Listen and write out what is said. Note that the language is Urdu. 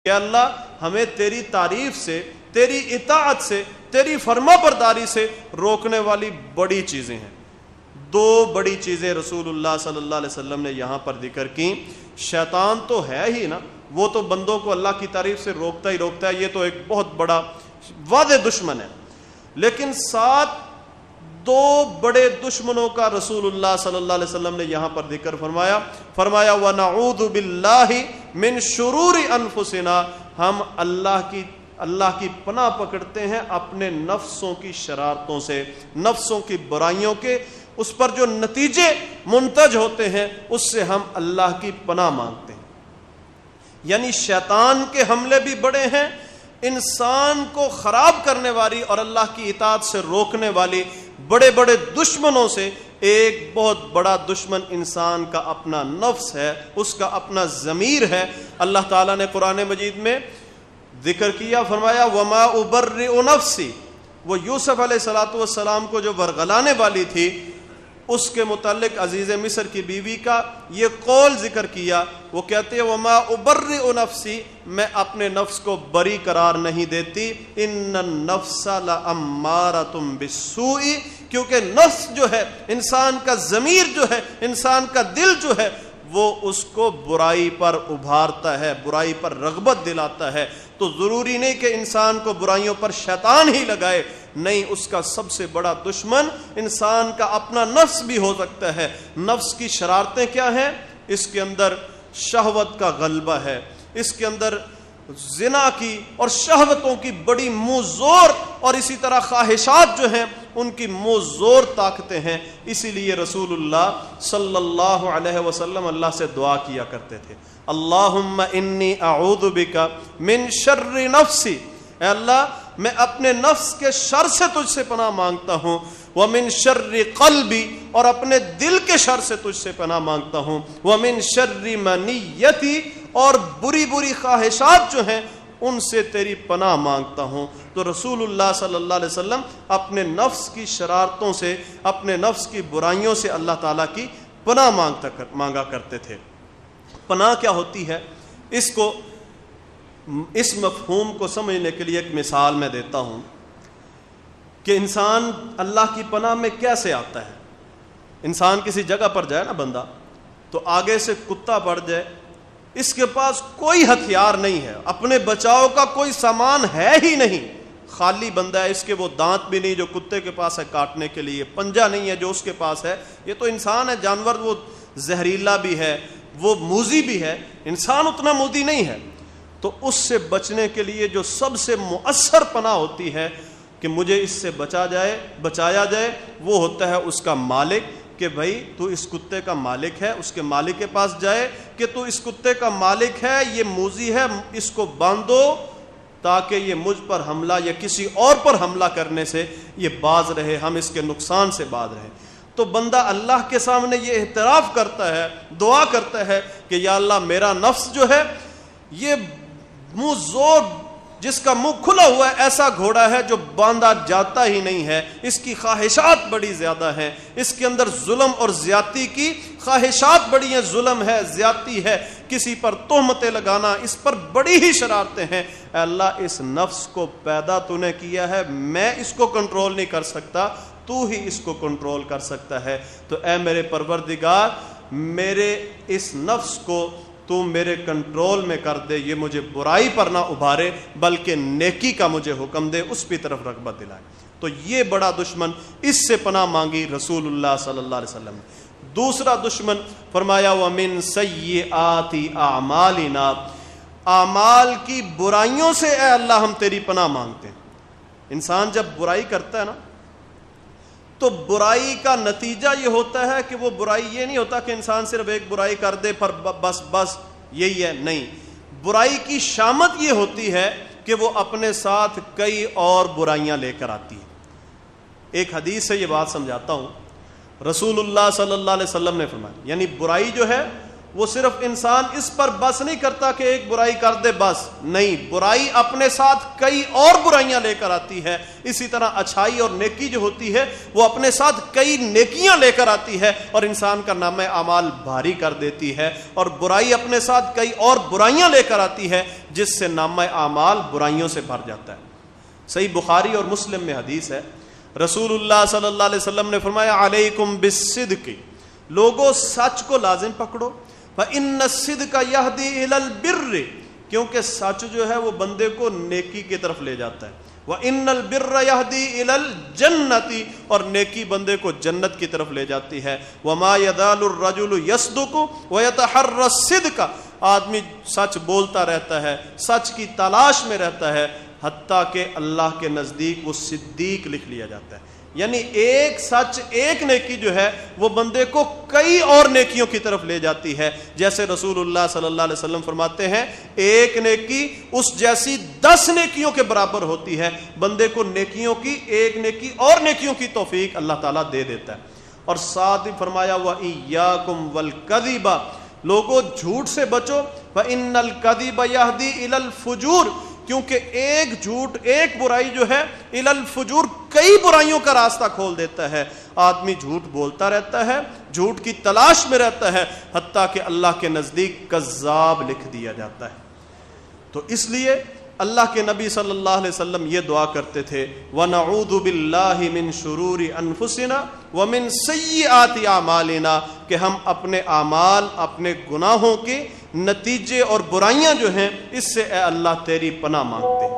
کہ اللہ ہمیں تیری تعریف سے، تیری اطاعت سے، تیری فرما برداری سے روکنے والی بڑی چیزیں ہیں۔ دو بڑی چیزیں رسول اللہ صلی اللہ علیہ وسلم نے یہاں پر ذکر کی۔ شیطان تو ہے ہی نا، وہ تو بندوں کو اللہ کی تعریف سے روکتا ہی روکتا ہے، یہ تو ایک بہت بڑا واضح دشمن ہے، لیکن ساتھ دو بڑے دشمنوں کا رسول اللہ صلی اللہ علیہ وسلم نے یہاں پر ذکر فرمایا۔ وَنَعُوذُ بِاللَّهِ مِن شُرُورِ أَنفُسِنَا، ہم اللہ کی پناہ پکڑتے ہیں اپنے نفسوں کی شرارتوں سے، نفسوں کی برائیوں کے، اس پر جو نتیجے منتج ہوتے ہیں اس سے ہم اللہ کی پناہ مانگتے ہیں۔ یعنی شیطان کے حملے بھی بڑے ہیں، انسان کو خراب کرنے والی اور اللہ کی اطاعت سے روکنے والی بڑے بڑے دشمنوں سے ایک بہت بڑا دشمن انسان کا اپنا نفس ہے، اس کا اپنا ضمیر ہے۔ اللہ تعالیٰ نے قرآن مجید میں ذکر کیا، فرمایا وما ابرئ نفسی، وہ یوسف علیہ السلام کو جو ورغلانے والی تھی اس کے متعلق عزیز مصر کی بیوی کا یہ قول ذکر کیا، وہ کہتے ہیں وما ابرئ نفسی، میں اپنے نفس کو بری قرار نہیں دیتی، ان النفس لامارۃ بالسوء، کیونکہ نفس جو ہے، انسان کا ضمیر جو ہے، انسان کا دل جو ہے، وہ اس کو برائی پر ابھارتا ہے، برائی پر رغبت دلاتا ہے۔ تو ضروری نہیں کہ انسان کو برائیوں پر شیطان ہی لگائے، نہیں، اس کا سب سے بڑا دشمن انسان کا اپنا نفس بھی ہو سکتا ہے۔ نفس کی شرارتیں کیا ہیں؟ اس کے اندر شہوت کا غلبہ ہے، اس کے اندر زنا کی اور شہوتوں کی بڑی منہ زور اور اسی طرح خواہشات جو ہیں ان کی منہ زور طاقتیں ہیں۔ اسی لیے رسول اللہ صلی اللہ علیہ وسلم اللہ سے دعا کیا کرتے تھے، اللہم انی اعوذ بک من شر نفسی، اے اللہ میں اپنے نفس کے شر سے تجھ سے پناہ مانگتا ہوں، ومن شر قلبی، اور اپنے دل کے شر سے تجھ سے پناہ مانگتا ہوں، ومن شر منیتی، اور بری بری خواہشات جو ہیں ان سے تیری پناہ مانگتا ہوں۔ تو رسول اللہ صلی اللہ علیہ وسلم اپنے نفس کی شرارتوں سے، اپنے نفس کی برائیوں سے اللہ تعالیٰ کی پناہ مانگا کرتے تھے۔ پناہ کیا ہوتی ہے؟ اس مفہوم کو سمجھنے کے لیے ایک مثال میں دیتا ہوں کہ انسان اللہ کی پناہ میں کیسے آتا ہے۔ انسان کسی جگہ پر جائے نا بندہ، تو آگے سے کتا پڑ جائے، اس کے پاس کوئی ہتھیار نہیں ہے، اپنے بچاؤ کا کوئی سامان ہے ہی نہیں، خالی بندہ ہے، اس کے وہ دانت بھی نہیں جو کتے کے پاس ہے کاٹنے کے لیے، پنجہ نہیں ہے جو اس کے پاس ہے، یہ تو انسان ہے، جانور وہ زہریلا بھی ہے، وہ موذی بھی ہے، انسان اتنا موذی نہیں ہے۔ تو اس سے بچنے کے لیے جو سب سے مؤثر پناہ ہوتی ہے کہ مجھے اس سے بچایا جائے، وہ ہوتا ہے اس کا مالک، کہ بھائی تو اس کتے کا مالک ہے، اس کے مالک کے پاس جائے کہ تو اس کتے کا مالک ہے، یہ موذی ہے، اس کو باندھو تاکہ یہ مجھ پر حملہ یا کسی اور پر حملہ کرنے سے یہ باز رہے، ہم اس کے نقصان سے باز رہیں۔ تو بندہ اللہ کے سامنے یہ اعتراف کرتا ہے، دعا کرتا ہے کہ یا اللہ میرا نفس جو ہے یہ منہ زور، جس کا منہ کھلا ہوا ہے، ایسا گھوڑا ہے جو باندھا جاتا ہی نہیں ہے، اس کی خواہشات بڑی زیادہ ہیں، اس کے اندر ظلم اور زیادتی کی خواہشات بڑی ہیں، ظلم ہے، زیادتی ہے، کسی پر تہمتیں لگانا، اس پر بڑی ہی شرارتیں ہیں۔ اے اللہ اس نفس کو پیدا تو نے کیا ہے، میں اس کو کنٹرول نہیں کر سکتا، تو ہی اس کو کنٹرول کر سکتا ہے۔ تو اے میرے پروردگار، میرے اس نفس کو تو میرے کنٹرول میں کر دے، یہ مجھے برائی پر نہ ابھارے بلکہ نیکی کا مجھے حکم دے، اس کی طرف رغبت دلائے۔ تو یہ بڑا دشمن، اس سے پناہ مانگی رسول اللہ صلی اللہ علیہ وسلم نے۔ دوسرا دشمن فرمایا وَمِن سَيِّئَاتِ أَعْمَالِنَا، اعمال کی برائیوں سے اے اللہ ہم تیری پناہ مانگتے ہیں۔ انسان جب برائی کرتا ہے نا تو برائی کا نتیجہ یہ ہوتا ہے کہ وہ برائی یہ نہیں ہوتا کہ انسان صرف ایک برائی کر دے پر بس یہی ہے، نہیں، برائی کی شامت یہ ہوتی ہے کہ وہ اپنے ساتھ کئی اور برائیاں لے کر آتی ہے۔ ایک حدیث سے یہ بات سمجھاتا ہوں، رسول اللہ صلی اللہ علیہ وسلم نے فرمایا، یعنی برائی جو ہے وہ صرف انسان اس پر بس نہیں کرتا کہ ایک برائی کر دے بس، نہیں، برائی اپنے ساتھ کئی اور برائیاں لے کر آتی ہے. اسی طرح اچھائی اور نیکی جو ہوتی ہے وہ اپنے ساتھ کئی نیکیاں لے کر آتی ہے اور انسان کا نامہ اعمال بھاری کر دیتی ہے، اور برائی اپنے ساتھ کئی اور برائیاں لے کر آتی ہے جس سے نامہ اعمال برائیوں سے بھر جاتا ہے. صحیح بخاری اور مسلم میں حدیث ہے، رسول اللہ صلی اللہ علیہ وسلم نے فرمایا علیکم بالصدق، لوگوں سچ کو لازم پکڑو، فإن الصدق يهدي إلى البر، کیونکہ سچ جو ہے وہ بندے کو نیکی کی طرف لے جاتا ہے، وإن البر يهدي إلى الجنة، اور نیکی بندے کو جنت کی طرف لے جاتی ہے. وما يزال الرجل يصدق ويتحرى الصدق، آدمی سچ بولتا رہتا ہے، سچ کی تلاش میں رہتا ہے، حتیٰ کہ اللہ کے نزدیک وہ صدیق لکھ لیا جاتا ہے. یعنی ایک سچ، ایک نیکی جو ہے وہ بندے کو کئی اور نیکیوں کی طرف لے جاتی ہے. جیسے رسول اللہ صلی اللہ علیہ وسلم فرماتے ہیں ایک نیکی اس جیسی 10 نیکیوں کے برابر ہوتی ہے. بندے کو نیکیوں کی، ایک نیکی اور نیکیوں کی توفیق اللہ تعالیٰ دے دیتا ہے. اور ساتھ ہی فرمایا وَإِيَّاكُمْ وَالْكَذِبَ، لوگوں جھوٹ سے بچو، فَإِنَّ الْكَذِبَ يَهْدِي إِلَى الْفُجُورِ، کیونکہ ایک جھوٹ، ایک برائی جو ہے الی الفجور، کئی برائیوں کا راستہ کھول دیتا ہے. آدمی جھوٹ بولتا رہتا ہے، جھوٹ کی تلاش میں رہتا ہے، حتیٰ کہ اللہ کے نزدیک کذاب لکھ دیا جاتا ہے. تو اس لیے اللہ کے نبی صلی اللہ علیہ وسلم یہ دعا کرتے تھے وَنَعُوذُ بِاللَّهِ مِن شُرُورِ أَنفُسِنَا وَمِن سَيِّئَاتِ أَعْمَالِنَا، کہ ہم اپنے اعمال، اپنے گناہوں کے نتیجے اور برائیاں جو ہیں اس سے اے اللہ تیری پناہ مانگتے ہیں.